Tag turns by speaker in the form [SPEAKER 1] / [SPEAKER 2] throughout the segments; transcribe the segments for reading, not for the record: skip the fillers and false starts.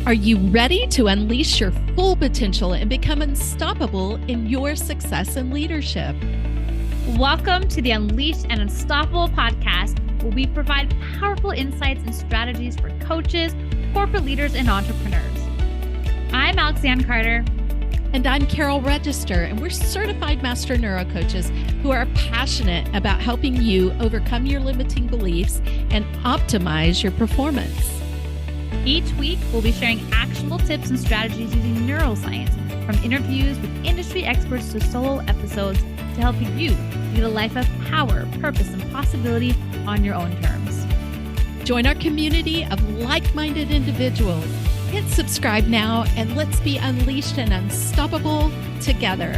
[SPEAKER 1] Are you ready to unleash your full potential and become unstoppable in your success and leadership?
[SPEAKER 2] Welcome to the Unleashed and Unstoppable podcast, where we provide powerful insights and strategies for coaches, corporate leaders, and entrepreneurs. I'm Alexanne Carter.
[SPEAKER 1] And I'm Carol Register, and we're certified master neurocoaches who are passionate about helping you overcome your limiting beliefs and optimize your performance.
[SPEAKER 2] Each week, we'll be sharing actionable tips and strategies using neuroscience, from interviews with industry experts to solo episodes, to help you lead a life of power, purpose, and possibility on your own terms.
[SPEAKER 1] Join our community of like-minded individuals. Hit subscribe now, and let's be unleashed and unstoppable together.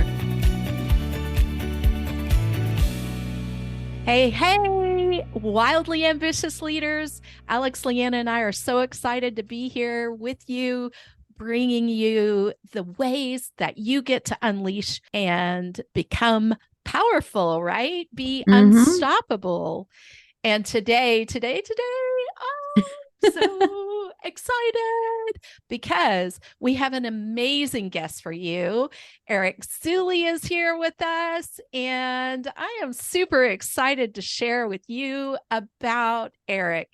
[SPEAKER 1] Hey, wildly ambitious leaders. Alex, Leanna, and I are so excited to be here with you, bringing you the ways that you get to unleash and become powerful, right? Be unstoppable. And today, so excited because we have an amazing guest for you. Eric Zuley is here with us, and I am super excited to share with you about Eric.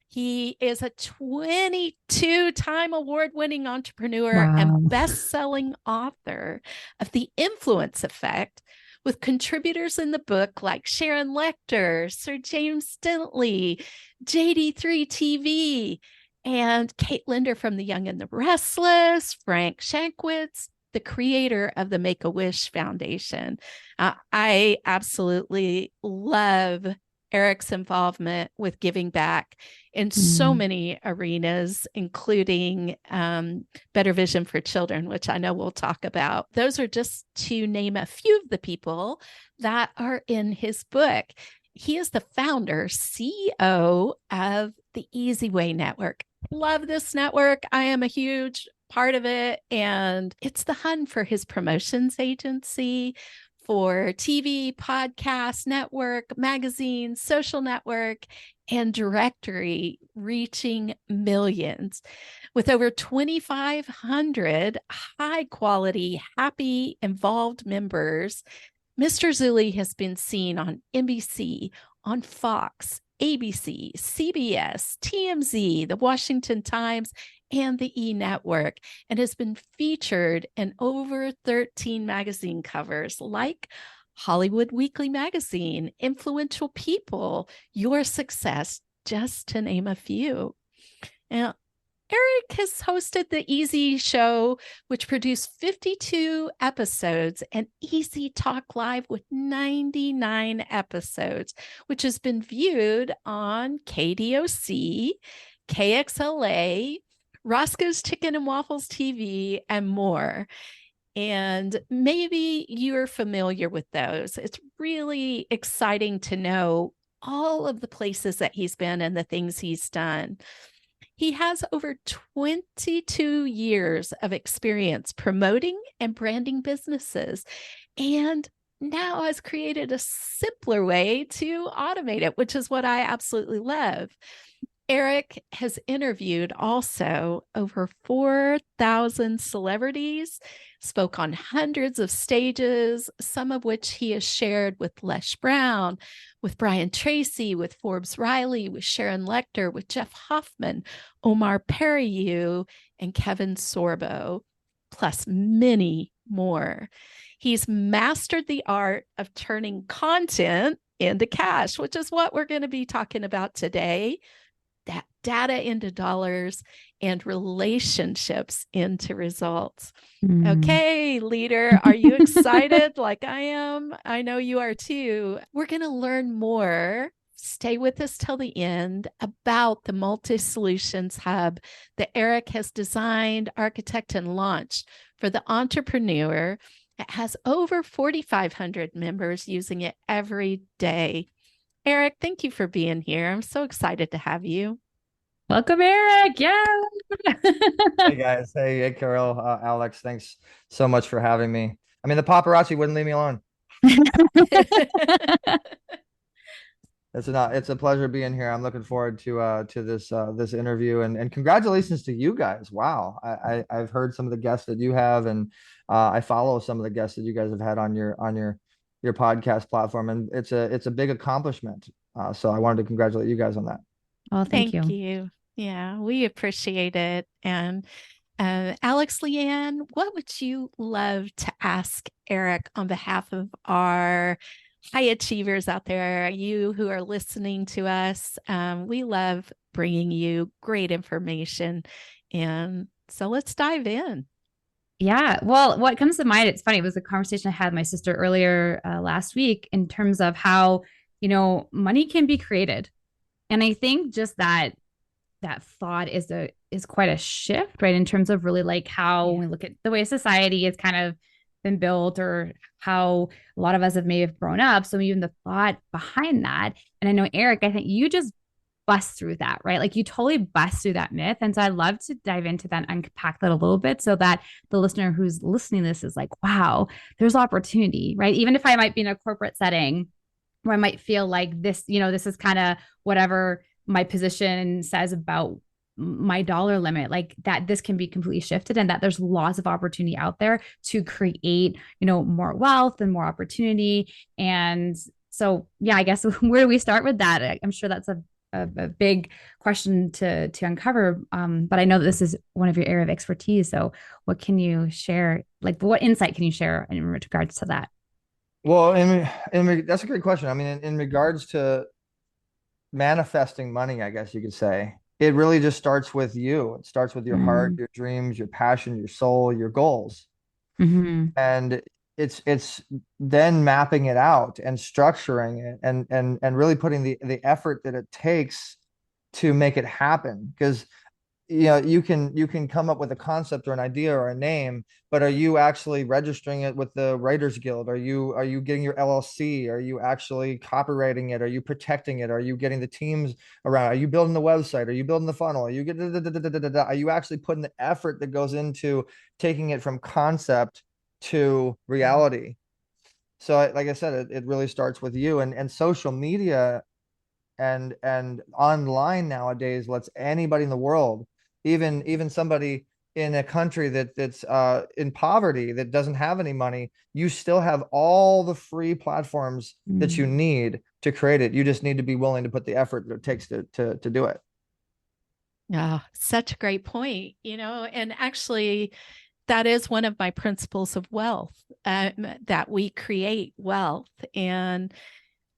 [SPEAKER 1] He is a 22-time award-winning entrepreneur and best-selling author of The Influence Effect, with contributors in the book like Sharon Lechter, Sir James Dentley JD3TV, and Linder from the Young and The Restless, Frank Shankwitz, the creator of the Make-A-Wish Foundation. I absolutely love Eric's involvement with giving back in so many arenas, including Better Vision for Children, which I know we'll talk about. Those are just to name a few of the people that are in his book. He is the founder, CEO of the eZWay network. Love this network. I am a huge part of it. And it's the hub for his promotions agency, for TV, podcast, network, magazine, social network, and directory, reaching millions. With over 2,500 high-quality, happy, involved members, Mr. Zuley has been seen on NBC, on Fox, ABC, CBS, TMZ, The Washington Times, and the E! Network, and has been featured in over 13 magazine covers like Hollywood Weekly Magazine, Influential People, Your Success, just to name a few. Now, Eric has hosted the Easy Show, which produced 52 episodes, and Easy Talk Live with 99 episodes, which has been viewed on KDOC, KXLA, Roscoes Chicken and Waffles TV, and more. And maybe you're familiar with those. It's really exciting to know all of the places that he's been and the things he's done. He has over 22 years of experience promoting and branding businesses, and now has created a simpler way to automate it, which is what I absolutely love. Eric has interviewed also over 4,000 celebrities, spoke on hundreds of stages, some of which he has shared with Les Brown, with Tracy, with Forbes Riley, with Sharon Lechter, with Jeff Hoffman, Omar Periu, and Kevin Sorbo, plus many more. He's mastered the art of turning content into cash, which is what we're going to be talking about today. That data into dollars and relationships into results. Okay, leader, are you excited like I am? I know you are too. We're going to learn more. Stay with us till the end about the multi-solutions hub that Eric has designed, architected, and launched for the entrepreneur. It has over 4,500 members using it every day. Eric, thank you for being here. I'm so excited to have you.
[SPEAKER 2] Welcome, Eric. Yeah.
[SPEAKER 3] Hey, guys. Hey, Carol, Alex, thanks so much for having me. I mean, the paparazzi wouldn't leave me alone. It's a pleasure being here. I'm looking forward to this interview, and congratulations to you guys. Wow. I've heard some of the guests that you have, and I follow some of the guests that you guys have had on your podcast platform, and it's a big accomplishment. So I wanted to congratulate you guys on that.
[SPEAKER 2] Oh, thank
[SPEAKER 1] Thank
[SPEAKER 2] you.
[SPEAKER 1] you. Yeah, we appreciate it. And Alex, Leanne, what would you love to ask Eric on behalf of our high achievers out there, you who are listening to us? We love bringing you great information. And so let's dive in.
[SPEAKER 2] Yeah. Well, what comes to mind, it's funny, it was a conversation I had with my sister earlier last week in terms of how, money can be created. And I think just that thought is quite a shift, right? In terms of really like how we look at the way society has kind of been built, or how a lot of us may have grown up. So even the thought behind that. And I know, Eric, I think you just bust through that, right? Like you totally bust through that myth. And so I'd love to dive into that, unpack that a little bit so that the listener who's listening to this is like, wow, there's opportunity, right? Even if I might be in a corporate setting where I might feel like this, this is kind of whatever my position says about my dollar limit, like that this can be completely shifted, and that there's lots of opportunity out there to create, more wealth and more opportunity. And so, yeah, I guess where do we start with that? I'm sure that's a big question to uncover. But I know that this is one of your area of expertise. So what can you share? Like what insight can you share in regards to that?
[SPEAKER 3] Well, that's a great question. I mean, in regards to manifesting money, I guess you could say, it really just starts with you. It starts with your heart,
[SPEAKER 2] Mm-hmm.
[SPEAKER 3] your dreams, your passion, your soul, your goals.
[SPEAKER 2] Mm-hmm.
[SPEAKER 3] And it's then mapping it out and structuring it, and really putting the effort that it takes to make it happen. Because you can come up with a concept or an idea or a name, but are you actually registering it with the Writers Guild? Are you getting your LLC? Are you actually copywriting it? Are you protecting it? Are you getting the teams around? Are you building the website? Are you building the funnel? Are you are you actually putting the effort that goes into taking it from concept to reality? So like I said, it really starts with you, and social media and online nowadays lets anybody in the world, even somebody in a country that's in poverty, that doesn't have any money, you still have all the free platforms that you need to create it. You just need to be willing to put the effort that it takes to do it.
[SPEAKER 1] Oh, such a great point, and actually, that is one of my principles of wealth, that we create wealth and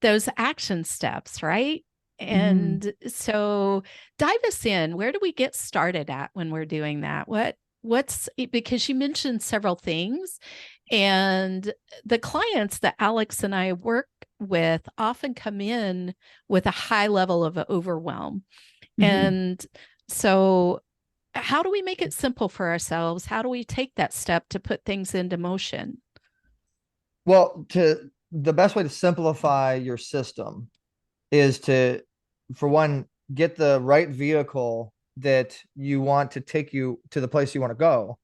[SPEAKER 1] those action steps, right?
[SPEAKER 2] Mm-hmm.
[SPEAKER 1] And so dive us in. Where do we get started at when we're doing that? What's because you mentioned several things, and the clients that Alex and I work with often come in with a high level of overwhelm.
[SPEAKER 2] Mm-hmm.
[SPEAKER 1] And so how do we make it simple for ourselves? How do we take that step to put things into motion?
[SPEAKER 3] Well, to the best way to simplify your system is to, for one, get the right vehicle that you want to take you to the place you want to go,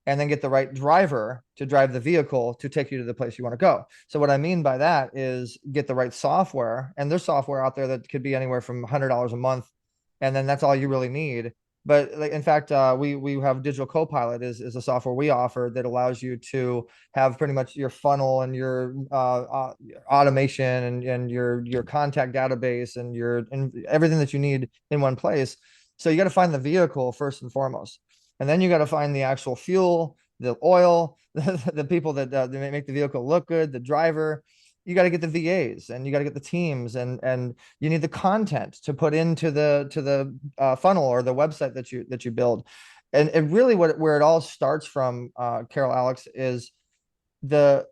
[SPEAKER 3] and then get the right driver to drive the vehicle to take you to the place you want to go. So what I mean by that is get the right software, and there's software out there that could be anywhere from $100 a month, and then that's all you really need. But like, in fact, we have Digital Copilot is a software we offer that allows you to have pretty much your funnel and your automation and your contact database and everything that you need in one place. So you got to find the vehicle first and foremost, and then you got to find the actual fuel, the oil, the people that make the vehicle look good, the driver. You got to get the VAs, and you got to get the teams, and you need the content to put into the funnel or the website that you build. And really where it all starts from, Carol, Alex, is the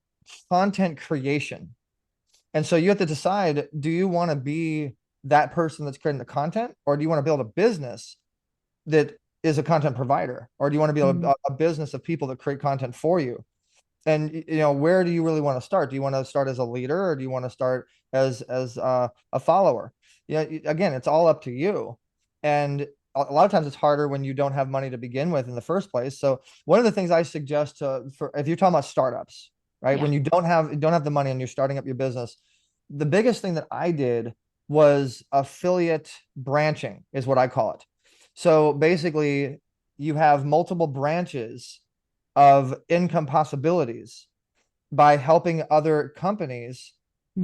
[SPEAKER 3] content creation. And so you have to decide, do you want to be that person that's creating the content, or do you want to build a business that is a content provider, or do you want to be
[SPEAKER 2] Mm-hmm.
[SPEAKER 3] a business of people that create content for you? And where do you really want to start? Do you want to start as a leader, or do you want to start as a follower? Again, it's all up to you. And a lot of times it's harder when you don't have money to begin with in the first place. So one of the things I suggest for if you're talking about startups, right?
[SPEAKER 1] Yeah.
[SPEAKER 3] When you don't have the money and you're starting up your business, the biggest thing that I did was affiliate branching, is what I call it. So basically, you have multiple branches of income possibilities by helping other companies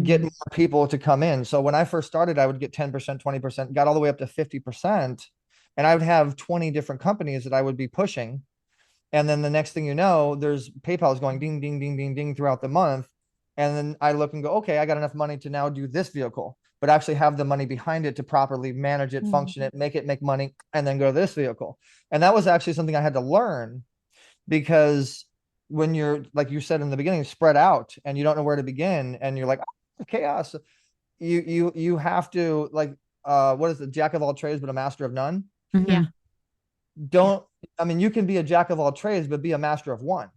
[SPEAKER 3] get more people to come in. So when I first started, I would get 10%, 20%, got all the way up to 50%. And I would have 20 different companies that I would be pushing. And then the next thing you know, there's PayPal is going ding, ding, ding, ding, ding throughout the month. And then I look and go, okay, I got enough money to now do this vehicle, but actually have the money behind it to properly manage it, function it, make money, and then go to this vehicle. And that was actually something I had to learn, because when you're, like you said in the beginning, spread out and you don't know where to begin, and you're like, oh, chaos. You have to, like, what is it? Jack of all trades, but a master of none.
[SPEAKER 1] Yeah.
[SPEAKER 3] Don't, I mean, you can be a jack of all trades, but be a master of one.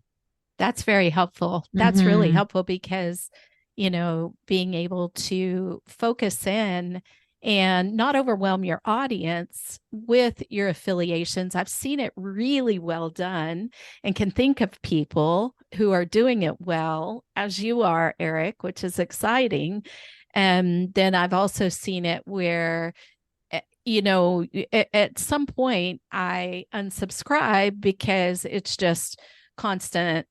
[SPEAKER 1] That's very helpful. That's really helpful, because, you know, being able to focus in and not overwhelm your audience with your affiliations. I've seen it really well done, and can think of people who are doing it well, as you are, Eric, which is exciting. And then I've also seen it where, you know, at some point I unsubscribe because it's just constant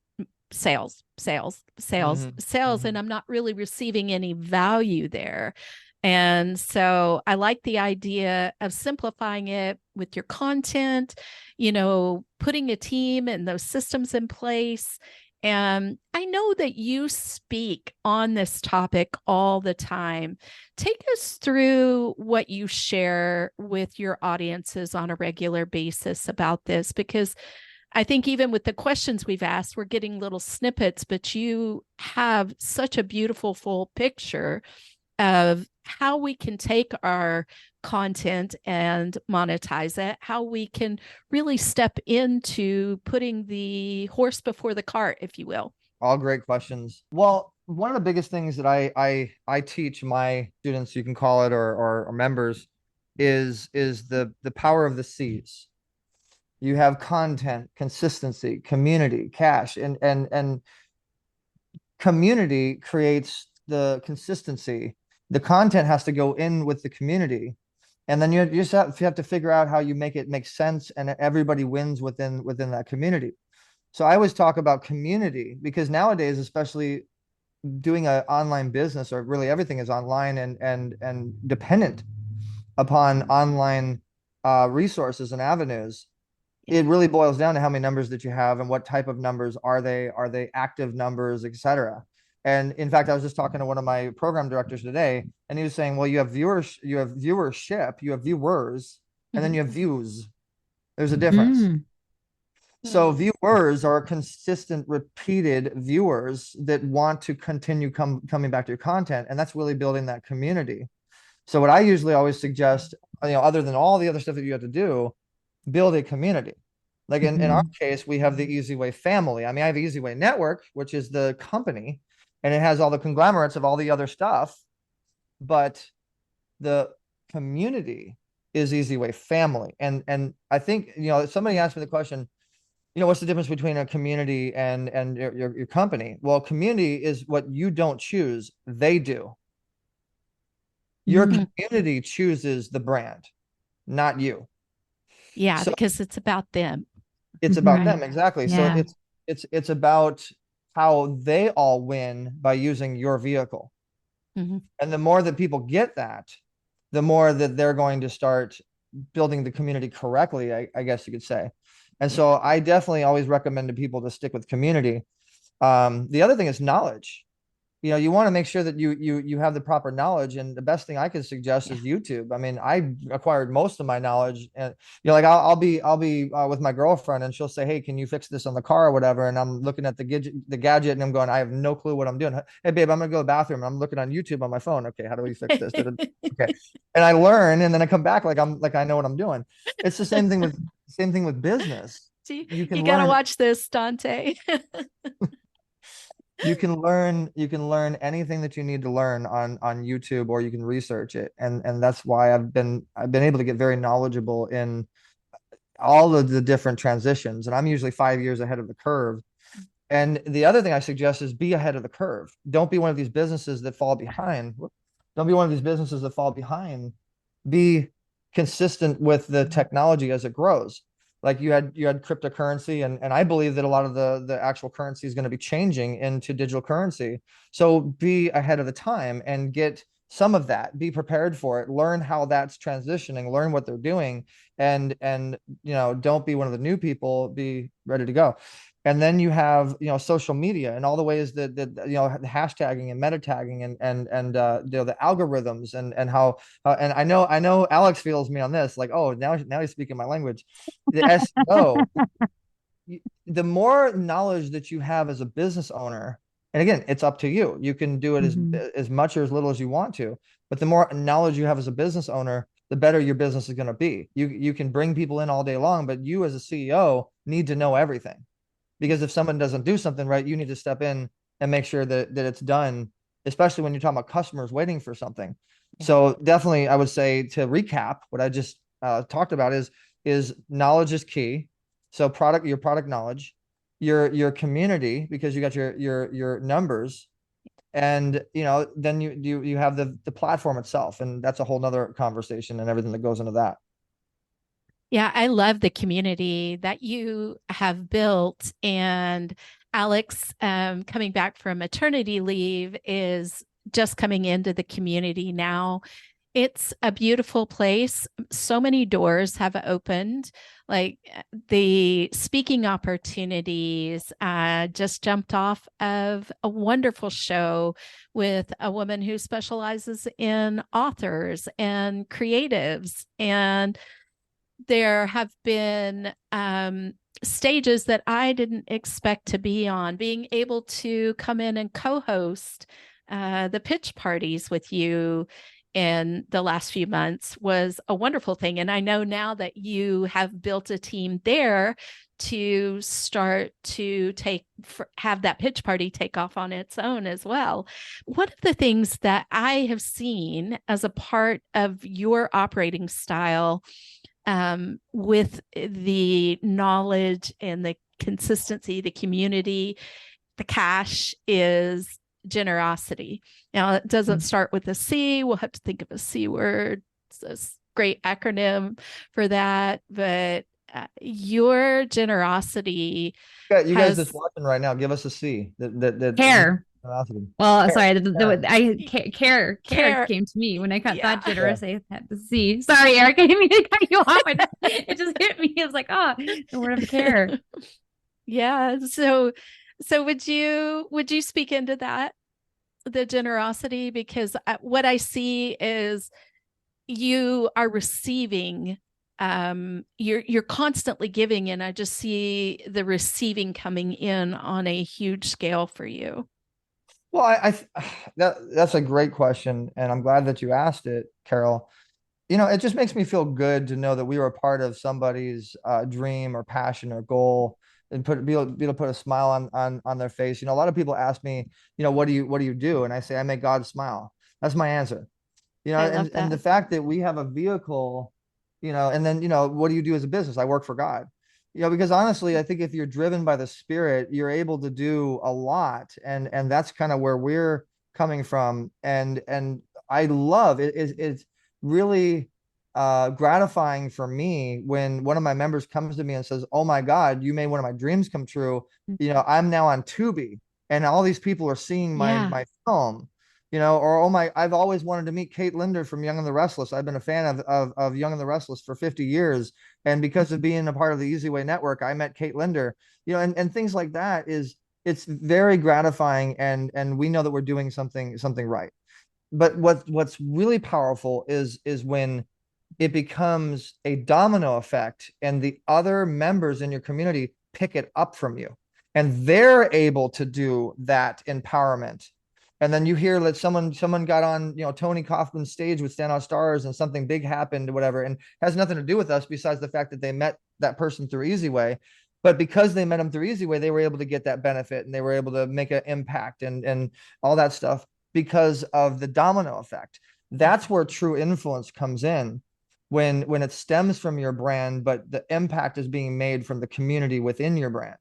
[SPEAKER 1] sales, and I'm not really receiving any value there. And so I like the idea of simplifying it with your content, you know, putting a team and those systems in place. And I know that you speak on this topic all the time. Take us through what you share with your audiences on a regular basis about this, because I think even with the questions we've asked, we're getting little snippets, but you have such a beautiful full picture of how we can take our content and monetize it, how we can really step into putting the horse before the cart, if you will.
[SPEAKER 3] All great questions. Well, one of the biggest things that I teach my students, you can call it, or members, is the power of the C's. You have content, consistency, community, cash, and community creates the consistency. The content has to go in with the community, and then you just have to figure out how you make it make sense, and everybody wins within that community. So I always talk about community, because nowadays, especially doing an online business, or really everything is online and dependent upon online resources and avenues. It really boils down to how many numbers that you have and what type of numbers are they? Are they active numbers, etc.? And in fact, I was just talking to one of my program directors today, and he was saying, well, you have viewers, you have viewership, you have viewers, and then you have views. There's a difference. So viewers are consistent, repeated viewers that want to continue coming back to your content, and that's really building that community. So what I usually always suggest, you know, other than all the other stuff that you have to do, build a community. Like in our case, we have the eZWay family. I mean, I have eZWay Network, which is the company, and it has all the conglomerates of all the other stuff, but the community is eZWay family. And I think, you know, somebody asked me the question, you know, what's the difference between a community and your company? Well, community is what you don't choose, they do. Your community chooses the brand, not you.
[SPEAKER 1] Yeah, so, because it's about them.
[SPEAKER 3] It's about them, exactly. Yeah. So it's about how they all win by using your vehicle. And the more that people get that, the more that they're going to start building the community correctly, I guess you could say. And so I definitely always recommend to people to stick with community. The other thing is knowledge. You know, you want to make sure that you have the proper knowledge, and the best thing I could suggest is YouTube. I mean, I acquired most of my knowledge, and you know, like I'll be with my girlfriend, and she'll say, "Hey, can you fix this on the car or whatever?" And I'm looking at the gadget, and I'm going, "I have no clue what I'm doing." Hey, babe, I'm gonna go to the bathroom, and I'm looking on YouTube on my phone. Okay, how do we fix this? Okay, and I learn, and then I come back like I know what I'm doing. It's the same thing with business.
[SPEAKER 1] See, you gotta watch this, Dante.
[SPEAKER 3] You can learn anything that you need to learn on YouTube, or you can research it. And that's why I've been able to get very knowledgeable in all of the different transitions. And I'm usually 5 years ahead of the curve. And the other thing I suggest is be ahead of the curve. Don't be one of these businesses that fall behind. Don't be one of these businesses that fall behind. Be consistent with the technology as it grows. Like you had cryptocurrency, and I believe that a lot of the actual currency is going to be changing into digital currency. So be ahead of the time and get some of that. Be prepared for it. Learn how that's transitioning. Learn what they're doing, and don't be one of the new people. Be ready to go. And then you have social media and all the ways that the hashtagging and meta tagging and the algorithms and how and I know Alex feels me on this, like, oh, now he's speaking my language. The SEO, the more knowledge that you have as a business owner, and again, it's up to you. You can do it as much or as little as you want to, but the more knowledge you have as a business owner, the better your business is going to be. You can bring people in all day long, but you as a CEO need to know everything, because if someone doesn't do something right, you need to step in and make sure that it's done, especially when you're talking about customers waiting for something. So definitely, I would say, to recap what I just talked about, is knowledge is key. So your product knowledge, your community, because you got your numbers, and then you have the platform itself, and that's a whole nother conversation and everything that goes into that.
[SPEAKER 1] Yeah, I love the community that you have built. And Alex, coming back from maternity leave, is just coming into the community now. It's a beautiful place. So many doors have opened. Like the speaking opportunities, just jumped off of a wonderful show with a woman who specializes in authors and creatives. And there have been stages that I didn't expect to be on. Being able to come in and co-host the pitch parties with you in the last few months was a wonderful thing. And I know now that you have built a team there to start to have that pitch party take off on its own as well. One of the things that I have seen as a part of your operating style, with the knowledge and the consistency, the community, the cash, is generosity. Now, it doesn't start with a C. We'll have to think of a C word. It's a great acronym for that. But your generosity.
[SPEAKER 3] You guys that's watching right now, give us a C.
[SPEAKER 2] Care.
[SPEAKER 3] Generosity.
[SPEAKER 2] Well,
[SPEAKER 3] Care.
[SPEAKER 2] sorry, care came to me when I thought generous. I had to see. Sorry, Eric, I didn't mean to cut you off. It just hit me. It was like, oh, the word of care.
[SPEAKER 1] Yeah. So would you speak into that, the generosity? Because what I see is you are receiving. You're constantly giving, and I just see the receiving coming in on a huge scale for you.
[SPEAKER 3] Well, that's a great question, and I'm glad that you asked it, Carol. It just makes me feel good to know that we were a part of somebody's dream or passion or goal, and be able to put a smile on their face. A lot of people ask me, what do you do? And I say, I make God smile. That's my answer. And the fact that we have a vehicle, and then, what do you do as a business? I work for God. Because honestly, I think if you're driven by the Spirit, you're able to do a lot, and that's kind of where we're coming from. And I love it. It's really gratifying for me when one of my members comes to me and says, "Oh my God, you made one of my dreams come true." I'm now on Tubi, and all these people are seeing my film. Or, oh my, I've always wanted to meet Kate Linder from Young and The Restless. I've been a fan of Young and The Restless for 50 years. And because of being a part of the eZWay network, I met Kate Linder, and things like that. It's very gratifying. And we know that we're doing something right. But what's really powerful is when it becomes a domino effect, and the other members in your community pick it up from you, and they're able to do that empowerment. And then you hear that someone got on, Tony Kaufman's stage with Stand Out Stars, and something big happened or whatever, and has nothing to do with us besides the fact that they met that person through eZWay. But because they met him through eZWay, they were able to get that benefit, and they were able to make an impact and all that stuff because of the domino effect. That's where true influence comes in, when it stems from your brand, but the impact is being made from the community within your brand.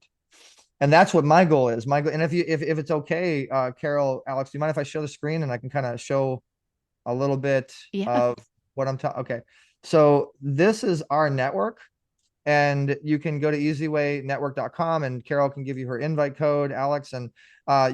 [SPEAKER 3] And that's what my goal is. And if it's okay, Carol, Alex, do you mind if I show the screen and I can kind of show a little bit
[SPEAKER 1] Yeah.
[SPEAKER 3] of what I'm talking. Okay. So this is our network. And you can go to eZWayNetwork.com, and Carol can give you her invite code, Alex, and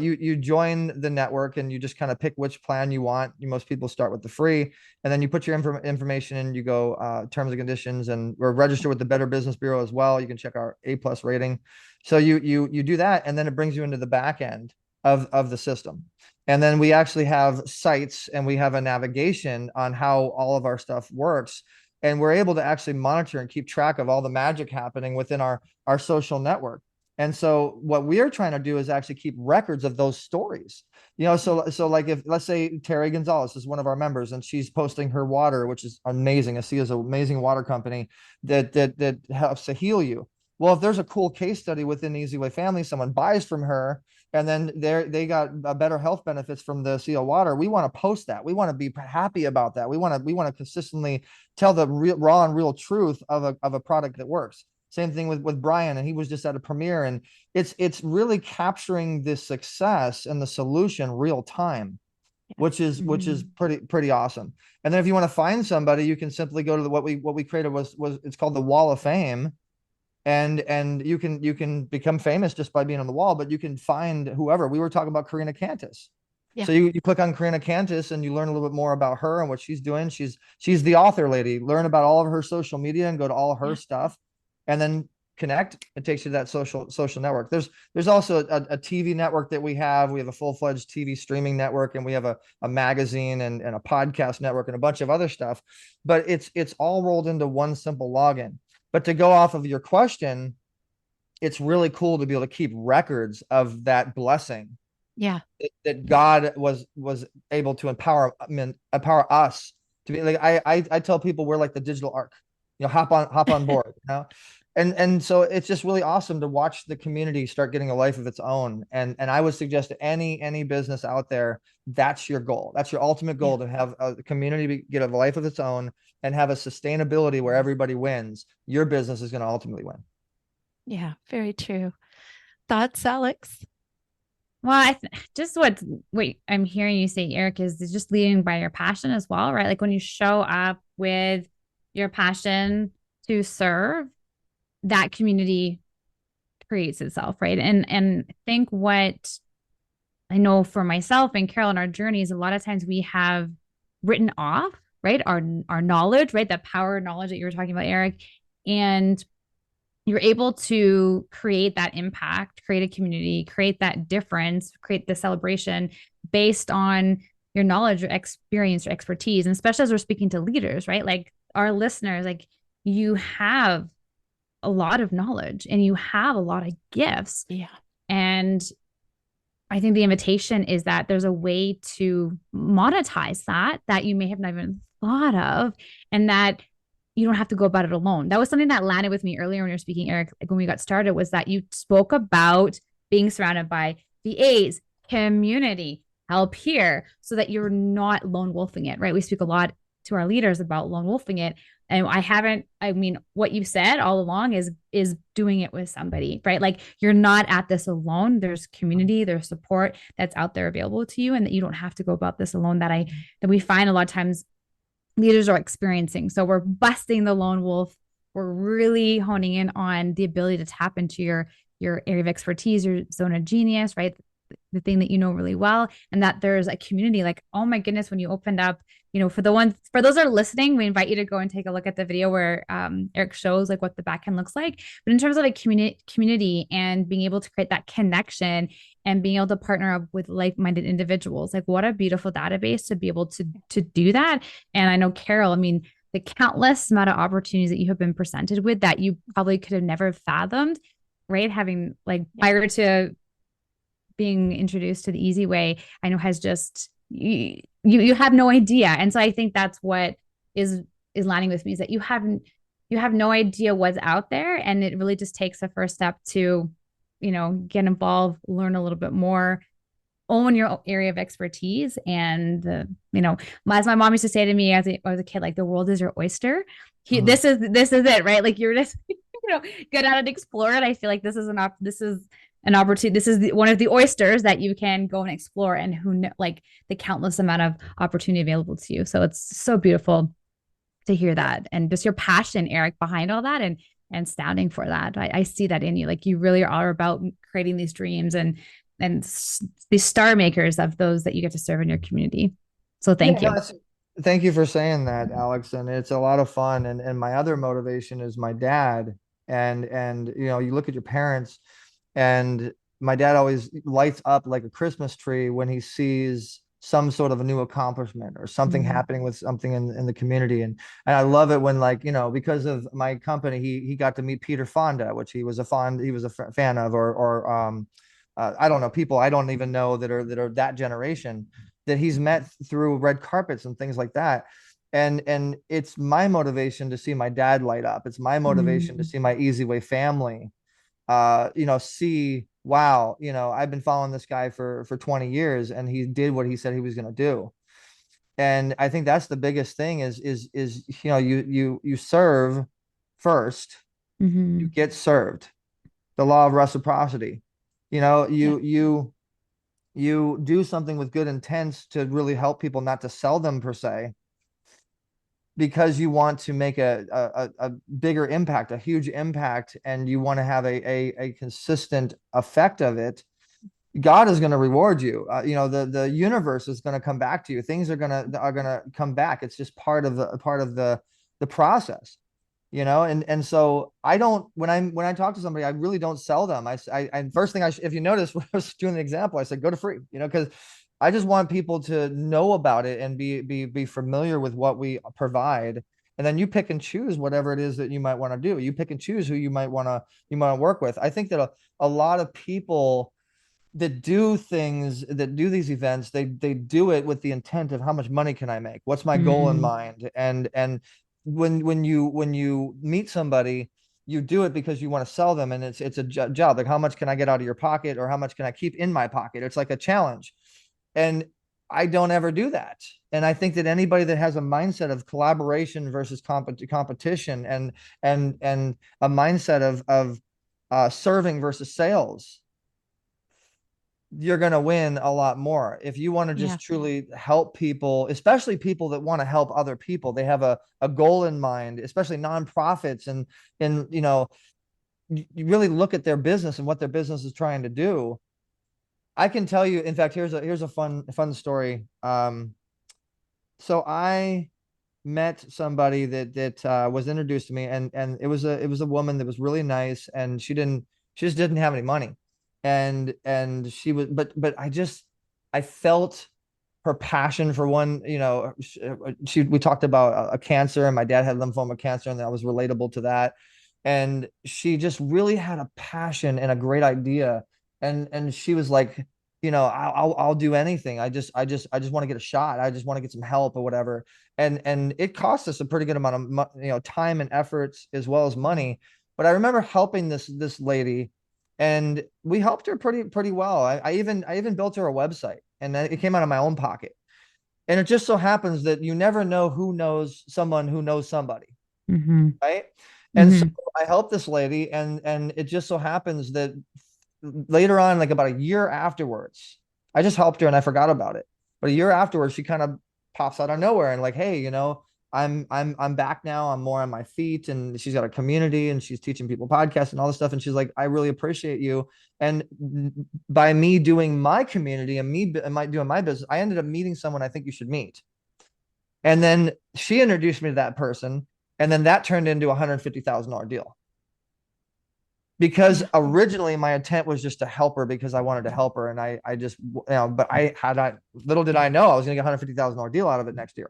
[SPEAKER 3] you join the network, and you just kind of pick which plan you want. Most people start with the free, and then you put your information in, you go terms and conditions, and we're registered with the Better Business Bureau as well. You can check our A+ rating. So you do that, and then it brings you into the back end of the system. And then we actually have sites, and we have a navigation on how all of our stuff works. And we're able to actually monitor and keep track of all the magic happening within our social network. And so what we're trying to do is actually keep records of those stories. So like, if let's say Terry Gonzalez is one of our members, and she's posting her water, which is amazing. ASEA is an amazing water company that helps to heal you. Well, if there's a cool case study within the eZWay family, someone buys from her, and then they got better health benefits from the ASEA water, we want to post that. We want to be happy about that. We want to consistently tell the raw and real truth of a product that works. Same thing with Brian, and he was just at a premiere, and it's really capturing the success and the solution real time, which is pretty awesome. And then if you want to find somebody, you can simply go to what we created was it's called the Wall of Fame. And you can become famous just by being on the wall, but you can find whoever. We were talking about Karina Cantus. Yeah. So you click on Karina Cantus, and you learn a little bit more about her and what she's doing. She's the author lady. Learn about all of her social media and go to all of her stuff, and then connect. It takes you to that social network. There's also a TV network that we have. We have a full-fledged TV streaming network, and we have a magazine and a podcast network and a bunch of other stuff. But it's all rolled into one simple login. But to go off of your question, it's really cool to be able to keep records of that blessing.
[SPEAKER 1] Yeah.
[SPEAKER 3] That God was able to empower us to be like, I tell people we're like the digital ark, hop on board, And so it's just really awesome to watch the community start getting a life of its own. And I would suggest to any business out there, that's your goal. That's your ultimate goal, to have a community get a life of its own and have a sustainability where everybody wins. Your business is going to ultimately win.
[SPEAKER 1] Yeah, very true. Thoughts, Alex?
[SPEAKER 2] Well, what I'm hearing you say, Eric, is just leading by your passion as well, right? Like when you show up with your passion to serve, that community creates itself, right? And I think what I know for myself and Carol in our journeys, a lot of times we have written off, right, our knowledge, right, that power of knowledge that you were talking about, Eric, and you're able to create that impact, create a community, create that difference, create the celebration based on your knowledge or experience or expertise. And especially as we're speaking to leaders, right? Like our listeners, like you have a lot of knowledge and you have a lot of gifts.
[SPEAKER 1] Yeah.
[SPEAKER 2] And I think the invitation is that there's a way to monetize that you may have not even thought of, and that you don't have to go about it alone. That was something that landed with me earlier when you were speaking, Eric, like when we got started, was that you spoke about being surrounded by VAs, community, help here, so that you're not lone wolfing it, right? We speak a lot to our leaders about lone wolfing it. And what you said all along is doing it with somebody, right? Like you're not at this alone. There's community, there's support that's out there available to you, and that you don't have to go about this alone. That we find a lot of times leaders are experiencing. So we're busting the lone wolf. We're really honing in on the ability to tap into your area of expertise, your zone of genius, right? The thing that you know really well, and that there's a community. Like, oh my goodness, when you opened up, for those that are listening, we invite you to go and take a look at the video where Eric shows like what the back end looks like. But in terms of like community and being able to create that connection and being able to partner up with like-minded individuals, like what a beautiful database to be able to do that. And I know, Carol, the countless amount of opportunities that you have been presented with that you probably could have never fathomed, right? Having like prior to being introduced to the eZWay, I know has just you have no idea. And so I think that's what is landing with me, is that you have no idea what's out there, and it really just takes a first step to get involved, learn a little bit more, own your area of expertise. And as my mom used to say to me as a kid, like the world is your oyster. This is it, right? Like you're just get out and explore it. I feel like this is an opportunity. This is one of the oysters that you can go and explore, and like the countless amount of opportunity available to you. So it's so beautiful to hear that, and just your passion, Eric, behind all that, and standing for that. I see that in you. Like you really are about creating these dreams and these star makers of those that you get to serve in your community. So thank you.
[SPEAKER 3] Thank you for saying that, Alex. And it's a lot of fun. And my other motivation is my dad. And you look at your parents, and my dad always lights up like a Christmas tree when he sees some sort of a new accomplishment or something happening with something in the community. And I love it when, like, because of my company, he got to meet Peter Fonda, which he was a fan of, or I don't know, people I don't even know that are that generation that he's met through red carpets and things like that. And it's my motivation to see my dad light up. It's my motivation to see my eZWay family, see, wow, I've been following this guy for 20 years and he did what he said he was going to do. And I think that's the biggest thing is, you serve first, you get served. The law of reciprocity. You do something with good intents to really help people, not to sell them per se, because you want to make a bigger impact, a huge impact, and you want to have a consistent effect of it. God is going to reward you. The universe is going to come back to you. Things are gonna come back. It's just part of the process. And so I don't, when I talk to somebody, I really don't sell them. I first thing if you notice, when I was doing the example, I said, go to free, because I just want people to know about it and be familiar with what we provide. And then you pick and choose whatever it is that you might want to do. You pick and choose who you might want to work with. I think that a lot of people that do these events, they do it with the intent of how much money can I make? What's my goal in mind? And when you meet somebody, you do it because you want to sell them, and it's a job. Like, how much can I get out of your pocket, or how much can I keep in my pocket? It's like a challenge. And I don't ever do that. And I think that anybody that has a mindset of collaboration versus competition, and a mindset of serving versus sales, you're going to win a lot more. If you want to just truly help people, especially people that want to help other people, they have a goal in mind, especially nonprofits, and you really look at their business and what their business is trying to do. I can tell you, in fact, here's a fun story. So I met somebody that was introduced to me, and it was a woman that was really nice, and she just didn't have any money. And she was, but I felt her passion for one. We talked about a cancer, and my dad had lymphoma cancer, and that was relatable to that. And she just really had a passion and a great idea. And she was like, I'll do anything. I just want to get a shot. I just want to get some help or whatever. And it cost us a pretty good amount of time and efforts as well as money. But I remember helping this lady, and we helped her pretty well. I even built her a website, and it came out of my own pocket. And it just so happens that you never know who knows someone who knows somebody, right? And so I helped this lady, and it just so happens that later on, like about a year afterwards, I just helped her and I forgot about it. But a year afterwards, she kind of pops out of nowhere and like, hey, I'm back now. I'm more on my feet, and she's got a community, and she's teaching people podcasts and all this stuff. And she's like, I really appreciate you. And by me doing my community and me doing my business, I ended up meeting someone I think you should meet. And then she introduced me to that person, and then that turned into a $150,000 deal. Because originally my intent was just to help her because I wanted to help her. And I just, but little did I know I was going to get $150,000 deal out of it next year.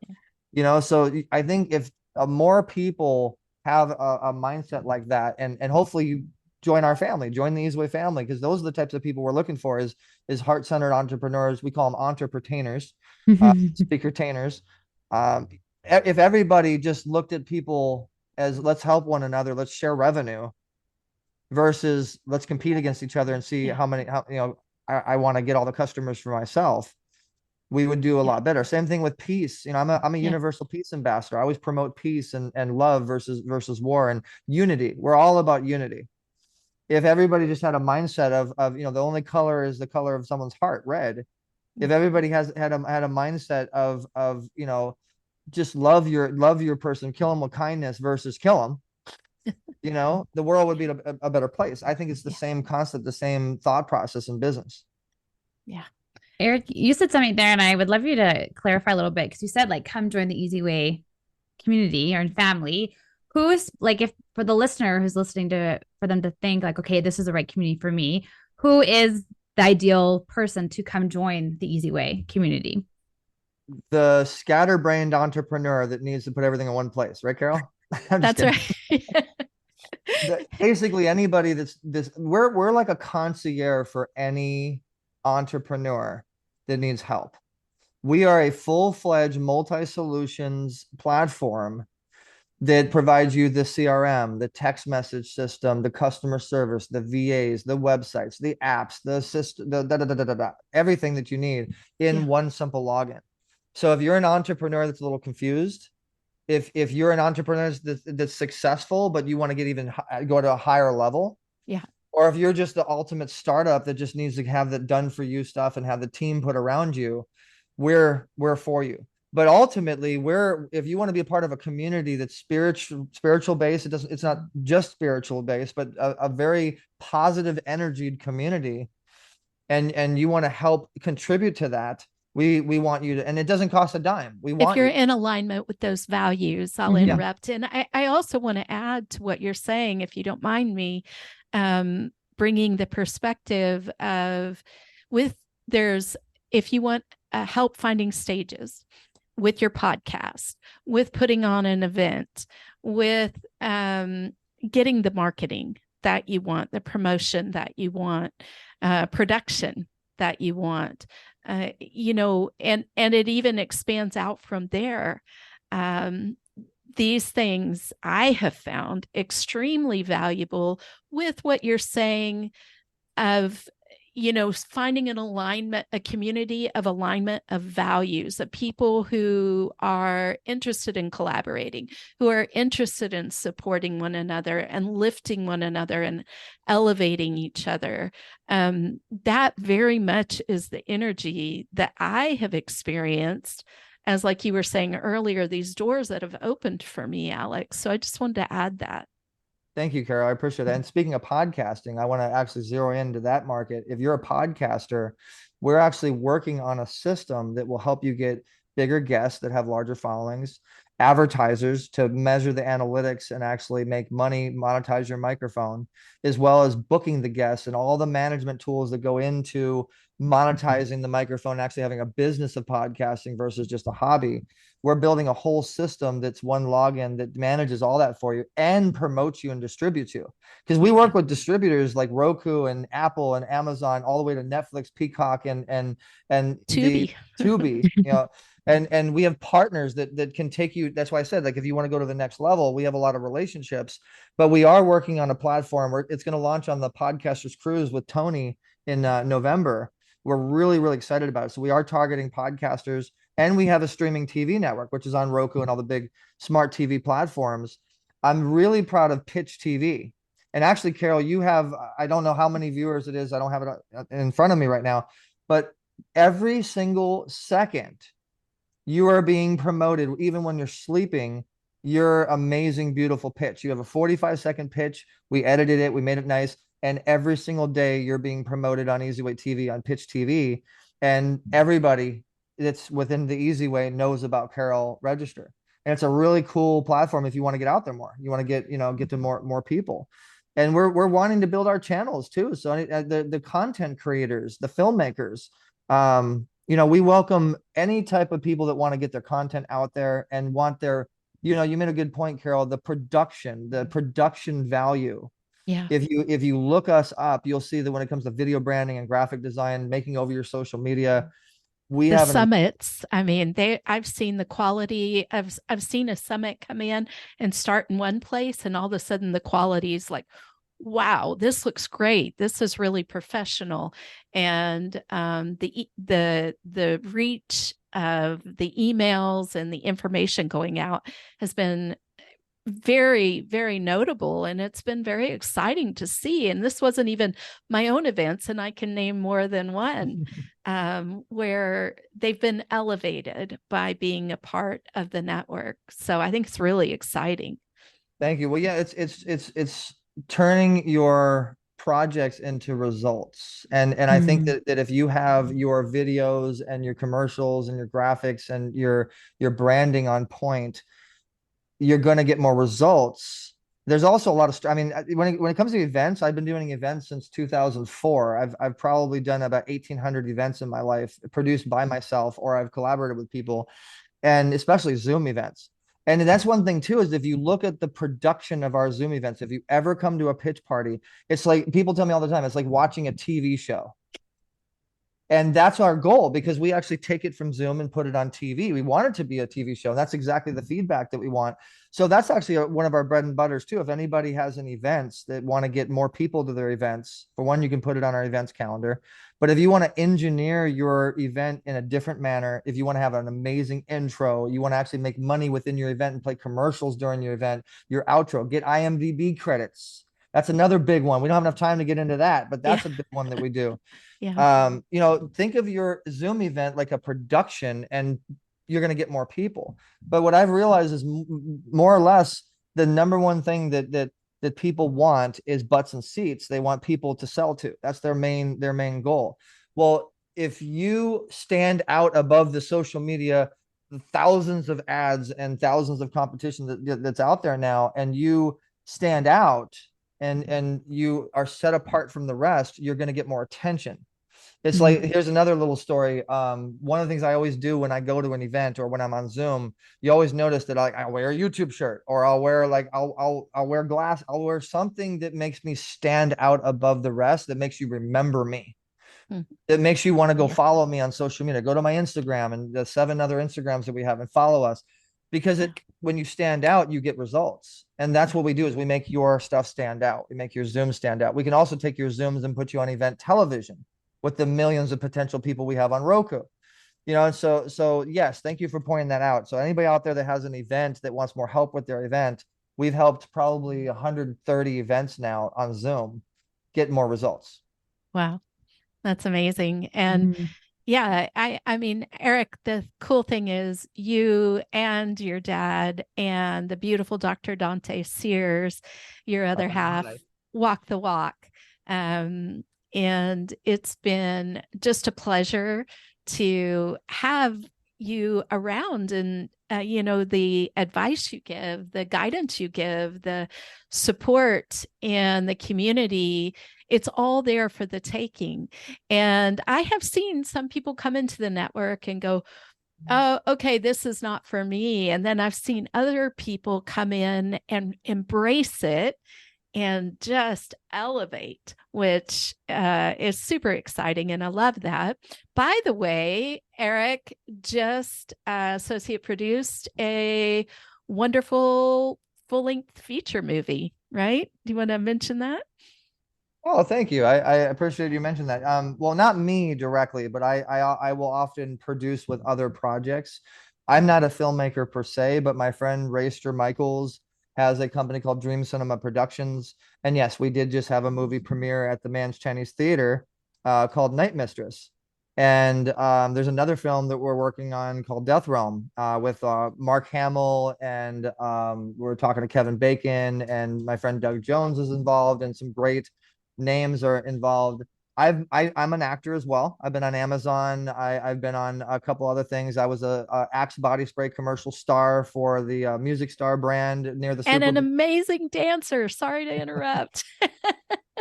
[SPEAKER 3] So I think if more people have a mindset like that, and hopefully you join our family, join the eZWay family, because those are the types of people we're looking for is heart-centered entrepreneurs. We call them entreprentainers, speakertainers. If everybody just looked at people as let's help one another, let's share revenue, versus let's compete against each other and see how I want to get all the customers for myself, we would do a lot better. Same thing with peace. I'm a universal peace ambassador. I always promote peace and love versus war and unity. We're all about unity. If everybody just had a mindset of, the only color is the color of someone's heart, red. If everybody had a mindset of, just love your person, kill them with kindness versus kill them, the world would be a better place. I think it's the same concept, the same thought process in business.
[SPEAKER 1] Yeah.
[SPEAKER 2] Eric, you said something there, and I would love you to clarify a little bit because you said like come join the eZWay community or family. Who's like, if for the listener who's listening to, for them to think like, okay, this is the right community for me, who is the ideal person to come join the eZWay community?
[SPEAKER 3] The scatterbrained entrepreneur that needs to put everything in one place, right, Carol?
[SPEAKER 1] That's right.
[SPEAKER 3] Basically anybody that's this, we're like a concierge for any entrepreneur that needs help. We are a full-fledged multi-solutions platform that provides you the CRM, the text message system, the customer service, the VAs, the websites, the apps, the system, everything that you need in one simple login. So if you're an entrepreneur that's a little confused, if you're an entrepreneur that's successful, but you want to get even go to a higher level, or if you're just the ultimate startup that just needs to have the done for you stuff and have the team put around you, we're for you. But ultimately, if you want to be a part of a community that's spiritual based, it's not just spiritual based, but a very positive energied community, and you want to help contribute to that. We want you to, and it doesn't cost a dime.
[SPEAKER 1] If you're in alignment with those values, I'll interrupt. And I also want to add to what you're saying, if you don't mind me, bringing the perspective of if you want help finding stages with your podcast, with putting on an event, with getting the marketing that you want, the promotion that you want, production that you want, and it even expands out from there. These things I have found extremely valuable with what you're saying of, finding an alignment, a community of alignment of values, of people who are interested in collaborating, who are interested in supporting one another and lifting one another and elevating each other. That very much is the energy that I have experienced, as like you were saying earlier, these doors that have opened for me, Alex. So I just wanted to add that.
[SPEAKER 3] Thank you, Carol. I appreciate that. And speaking of podcasting, I want to actually zero into that market. If you're a podcaster, we're actually working on a system that will help you get bigger guests that have larger followings, advertisers to measure the analytics and actually make money, monetize your microphone, as well as booking the guests and all the management tools that go into monetizing the microphone, actually having a business of podcasting versus just a hobby. We're building a whole system that's one login that manages all that for you and promotes you and distributes you. Because we work with distributors like Roku and Apple and Amazon, all the way to Netflix, Peacock, and
[SPEAKER 1] Tubi.
[SPEAKER 3] Tubi, and we have partners that can take you. That's why I said, like, if you want to go to the next level, we have a lot of relationships, but we are working on a platform where it's going to launch on the Podcasters Cruise with Tony in November. We're really, really excited about it. So we are targeting podcasters, and we have a streaming TV network, which is on Roku and all the big smart TV platforms. I'm really proud of Pitch TV. And actually, Carol, you have, I don't know how many viewers it is. I don't have it in front of me right now, but every single second you are being promoted, even when you're sleeping, your amazing, beautiful pitch. You have a 45-second pitch. We edited it. We made it nice. And every single day you're being promoted on eZWay TV, on Pitch TV. And everybody that's within the eZWay knows about Carol Register. And it's a really cool platform if you want to get out there more. You want to get to more people. And we're wanting to build our channels too. So the content creators, the filmmakers, we welcome any type of people that want to get their content out there and want their, you made a good point, Carol, the production value.
[SPEAKER 1] Yeah.
[SPEAKER 3] If you look us up, you'll see that when it comes to video branding and graphic design, making over your social media, we have
[SPEAKER 1] summits. I mean, I've seen the quality of, I've seen a summit come in and start in one place, and all of a sudden the quality is like, wow, this looks great. This is really professional. And the reach of the emails and the information going out has been very, very notable. And it's been very exciting to see. And this wasn't even my own events, and I can name more than one where they've been elevated by being a part of the network. So I think it's really exciting.
[SPEAKER 3] Thank you. Well, yeah, it's turning your projects into results. And I think that if you have your videos and your commercials and your graphics and your branding on point, you're going to get more results. There's also a lot of, I mean, when it comes to events, I've been doing events since 2004. I've probably done about 1,800 events in my life, produced by myself, or I've collaborated with people, and especially Zoom events. And that's one thing too, is if you look at the production of our Zoom events, if you ever come to a pitch party, it's like people tell me all the time, it's like watching a TV show. And that's our goal, because we actually take it from Zoom and put it on TV. We want it to be a TV show. That's exactly the feedback that we want. So that's actually one of our bread and butters too. If anybody has any events that want to get more people to their events, for one, you can put it on our events calendar. But if you want to engineer your event in a different manner, if you want to have an amazing intro, you want to actually make money within your event and play commercials during your event, your outro, get IMDb credits. That's another big one. We don't have enough time to get into that, but that's a big one that we do. Think of your Zoom event like a production, and you're going to get more people. But what I've realized is more or less the number one thing that people want is butts and seats. They want people to sell to. That's their main goal. Well, if you stand out above the social media, the thousands of ads and thousands of competition that's out there now, and you stand out and you are set apart from the rest, you're going to get more attention. It's like, here's another little story. One of the things I always do when I go to an event or when I'm on Zoom, you always notice that I'll wear a YouTube shirt, or I'll wear I'll wear glass. I'll wear something that makes me stand out above the rest, that makes you remember me. That makes you want to go follow me on social media. Go to my Instagram and the 7 other Instagrams that we have and follow us, because when you stand out, you get results. And that's what we do, is we make your stuff stand out. We make your Zoom stand out. We can also take your Zooms and put you on event television with the millions of potential people we have on Roku. So yes, thank you for pointing that out. So anybody out there that has an event that wants more help with their event, we've helped probably 130 events now on Zoom get more results.
[SPEAKER 1] Wow. That's amazing. And yeah, I mean, Eric, the cool thing is you and your dad and the beautiful Dr. Dante Sears, your other half, walk the walk. And it's been just a pleasure to have you around, and the advice you give, the guidance you give, the support and the community, it's all there for the taking. And I have seen some people come into the network and go, oh, okay, this is not for me. And then I've seen other people come in and embrace it and just elevate, which is super exciting. And I love that. By the way, Eric just associate produced a wonderful full-length feature movie, right? Do you want to mention that?
[SPEAKER 3] Oh, thank you. I appreciate you mentioned that. Well, not me directly, but I will often produce with other projects. I'm not a filmmaker per se, but my friend Rayster Michaels has a company called Dream Cinema Productions. And yes, we did just have a movie premiere at the Man's Chinese Theater called Night Mistress. And there's another film that we're working on called Death Realm with Mark Hamill, and we're talking to Kevin Bacon, and my friend Doug Jones is involved, and some great names are involved. I'm an actor as well. I've been on Amazon. I've been on a couple other things. I was a Axe body spray commercial star for the Music Star brand near the
[SPEAKER 1] and
[SPEAKER 3] Super
[SPEAKER 1] an amazing dancer. Sorry to interrupt.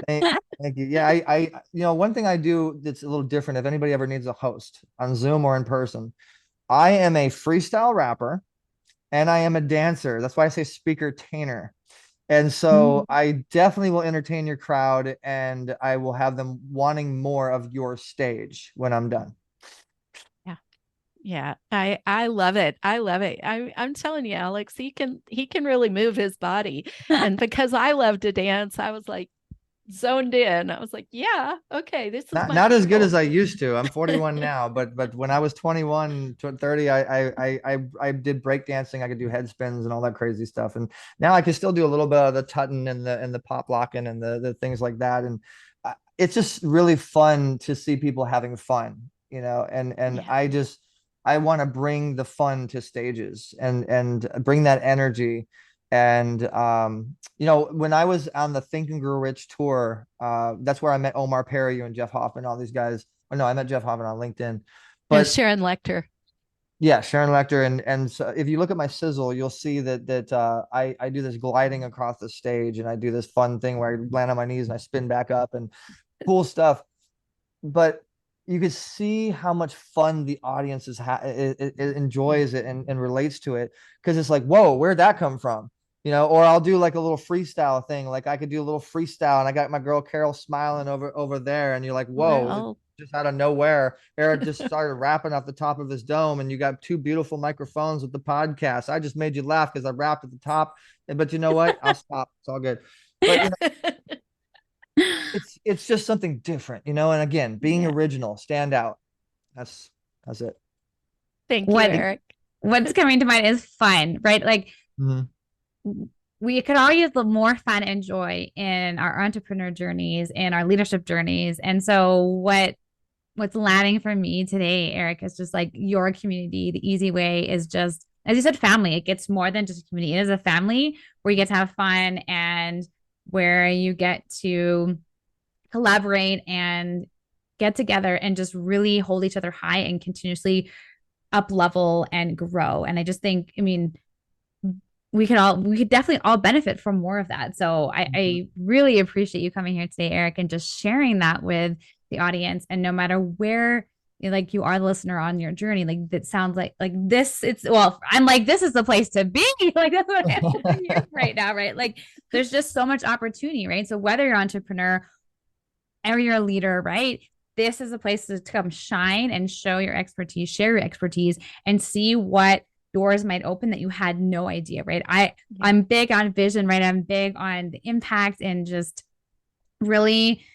[SPEAKER 3] Thank you. Yeah, one thing I do that's a little different, if anybody ever needs a host on Zoom or in person, I am a freestyle rapper and I am a dancer. That's why I say speaker-tainer. And so I definitely will entertain your crowd, and I will have them wanting more of your stage when I'm done.
[SPEAKER 1] Yeah. I love it. I love it. I'm telling you, Alex, he can really move his body. And because I love to dance, I was like, zoned in. I was like, yeah, okay, this is my
[SPEAKER 3] Not as good
[SPEAKER 1] people.
[SPEAKER 3] as I used to. I'm 41 now, but when I was 21 to 30, I did break dancing. I could do head spins and all that crazy stuff. And now I can still do a little bit of the tutting and the pop locking and the things like that. And it's just really fun to see people having fun, you know. And
[SPEAKER 1] Yeah.
[SPEAKER 3] I want to bring the fun to stages and bring that energy. And you know, when I was on the Think and Grow Rich tour, that's where I met Omar Periu and Jeff Hoffman, all these guys. Oh no, I met Jeff Hoffman on LinkedIn.
[SPEAKER 1] No,
[SPEAKER 3] But
[SPEAKER 1] Sharon Lechter.
[SPEAKER 3] yeah, Sharon Lechter, and so if you look at my sizzle, you'll see that I do this gliding across the stage, and I do this fun thing where I land on my knees and I spin back up and cool stuff. But you could see how much fun the audience it enjoys it and relates to it, because it's like, whoa, where'd that come from? You know, or I'll do like a little freestyle thing. Like I could do a little freestyle, and I got my girl Carol smiling over there, and you're like, whoa,
[SPEAKER 1] Well,
[SPEAKER 3] just out of nowhere, Eric just started rapping off the top of his dome, and you got two beautiful microphones with the podcast. I just made you laugh because I rapped at the top, but you know what? I'll stop. It's all good. But you know, it's just something different, you know. And again, being
[SPEAKER 1] yeah.
[SPEAKER 3] original, stand out. That's it.
[SPEAKER 1] Thank you,
[SPEAKER 2] What
[SPEAKER 1] Eric.
[SPEAKER 2] what's coming to mind is fun, right? Like
[SPEAKER 3] Mhm.
[SPEAKER 2] we could all use the more fun and joy in our entrepreneur journeys and our leadership journeys. And so what's landing for me today, Eric, is just like your community. The eZWay is just, as you said, family. It gets more than just a community. It is a family where you get to have fun and where you get to collaborate and get together and just really hold each other high and continuously up level and grow. And I just think, I mean, we could definitely all benefit from more of that. So I really appreciate you coming here today, Eric, and just sharing that with the audience. And no matter where like you are the listener on your journey, like that sounds like this, it's well, I'm like, this is the place to be. Like that's what I'm here right now, right? Like there's just so much opportunity, right? So whether you're an entrepreneur or you're a leader, right? This is a place to come shine and show your expertise, share your expertise, and see what doors might open that you had no idea, right? I'm big on vision, right? I'm big on the impact and just really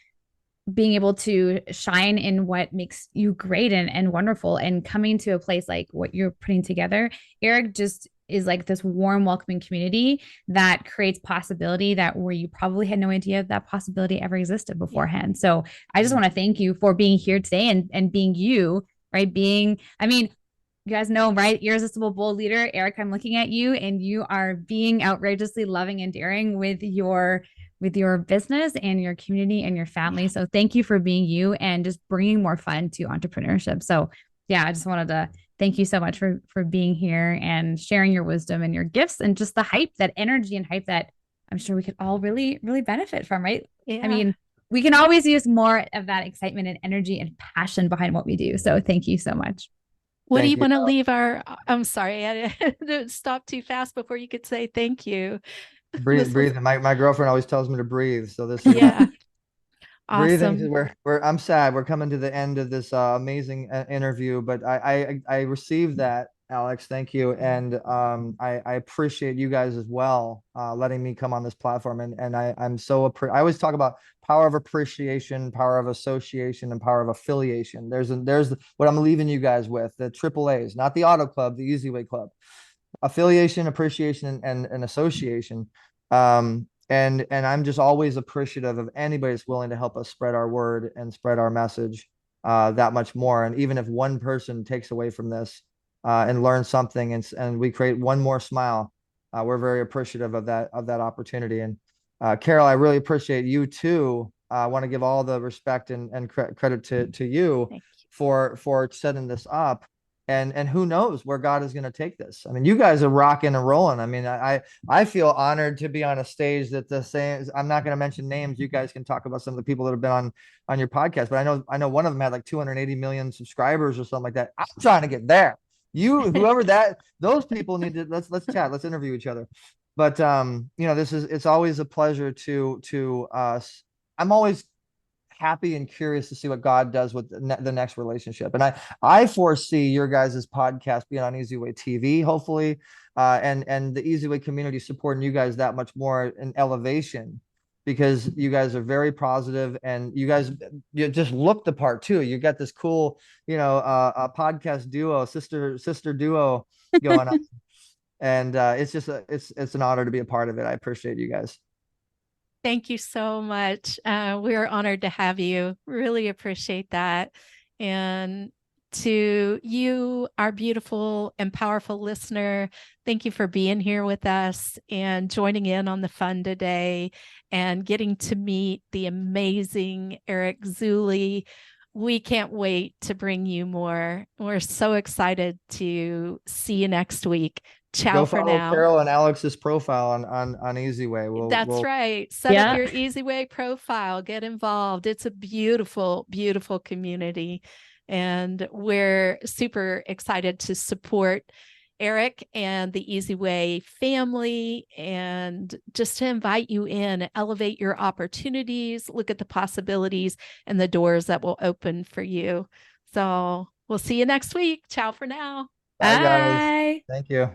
[SPEAKER 2] being able to shine in what makes you great and wonderful, and coming to a place like what you're putting together. Eric just is like this warm, welcoming community that creates possibility that where you probably had no idea that possibility ever existed beforehand. So I just want to thank you for being here today and being you, right? I mean, you guys know, right? Irresistible bold leader, Eric, I'm looking at you and you are being outrageously loving and daring with your business and your community and your family. So thank you for being you and just bringing more fun to entrepreneurship. So yeah, I just wanted to thank you so much for being here and sharing your wisdom and your gifts and just the hype, that energy and hype that I'm sure we could all really, really benefit from, right?
[SPEAKER 1] Yeah.
[SPEAKER 2] I mean, we can always use more of that excitement and energy and passion behind what we do. So thank you so much.
[SPEAKER 1] What do you want to leave our, I'm sorry, I had to stop too fast before you could say thank you.
[SPEAKER 3] Breathe. My girlfriend always tells me to breathe. So this is
[SPEAKER 1] yeah.
[SPEAKER 3] breathing.
[SPEAKER 1] Awesome.
[SPEAKER 3] I'm sad. We're coming to the end of this amazing interview, but I received that, Alex. Thank you. And I appreciate you guys as well, letting me come on this platform. And I'm so, I always talk about power of appreciation, power of association, and power of affiliation. There's what I'm leaving you guys with, the triple A's, not the Auto Club, the eZWay Club. Affiliation, appreciation, and association. And I'm just always appreciative of anybody that's willing to help us spread our word and spread our message that much more. And even if one person takes away from this and learns something, and we create one more smile, we're very appreciative of that opportunity. And Carol, I really appreciate you too. I want to give all the respect and credit to you for setting this up. And who knows where God is going to take this. I mean, you guys are rocking and rolling. I mean, I feel honored to be on a stage that the same. I'm not going to mention names. You guys can talk about some of the people that have been on your podcast, but I know one of them had like 280 million subscribers or something like that. I'm trying to get there. Whoever those people need to let's chat. Let's interview each other. But you know, it's always a pleasure to I'm always happy and curious to see what God does with the next relationship. And I foresee your guys' podcast being on eZWay TV, hopefully, and the eZWay community supporting you guys that much more in elevation. because you guys are very positive and you just look the part too. You got this cool, a podcast duo, sister duo going on. And it's an honor to be a part of it. I appreciate you guys.
[SPEAKER 1] Thank you so much. We're honored to have you. Really appreciate that. And to you, our beautiful and powerful listener, thank you for being here with us and joining in on the fun today and getting to meet the amazing Eric Zuley. We can't wait to bring you more. We're so excited to see you next week. Ciao
[SPEAKER 3] Go
[SPEAKER 1] for
[SPEAKER 3] follow
[SPEAKER 1] now.
[SPEAKER 3] Carol and Alex's profile on eZWay.
[SPEAKER 1] That's right. Set up your eZWay profile. Get involved. It's a beautiful, beautiful community. And we're super excited to support Eric and the eZWay family and just to invite you in, elevate your opportunities, look at the possibilities and the doors that will open for you. So we'll see you next week. Ciao for now.
[SPEAKER 3] Bye, guys. Thank you.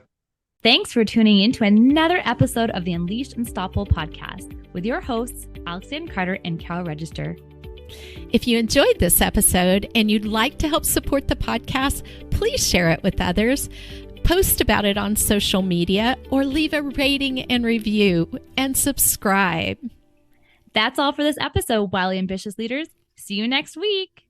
[SPEAKER 2] Thanks for tuning in to another episode of the Unleashed Unstoppable podcast with your hosts, Alexandra Carter and Carol Register.
[SPEAKER 1] If you enjoyed this episode and you'd like to help support the podcast, please share it with others, post about it on social media, or leave a rating and review and subscribe.
[SPEAKER 2] That's all for this episode, Wildly Ambitious Leaders. See you next week.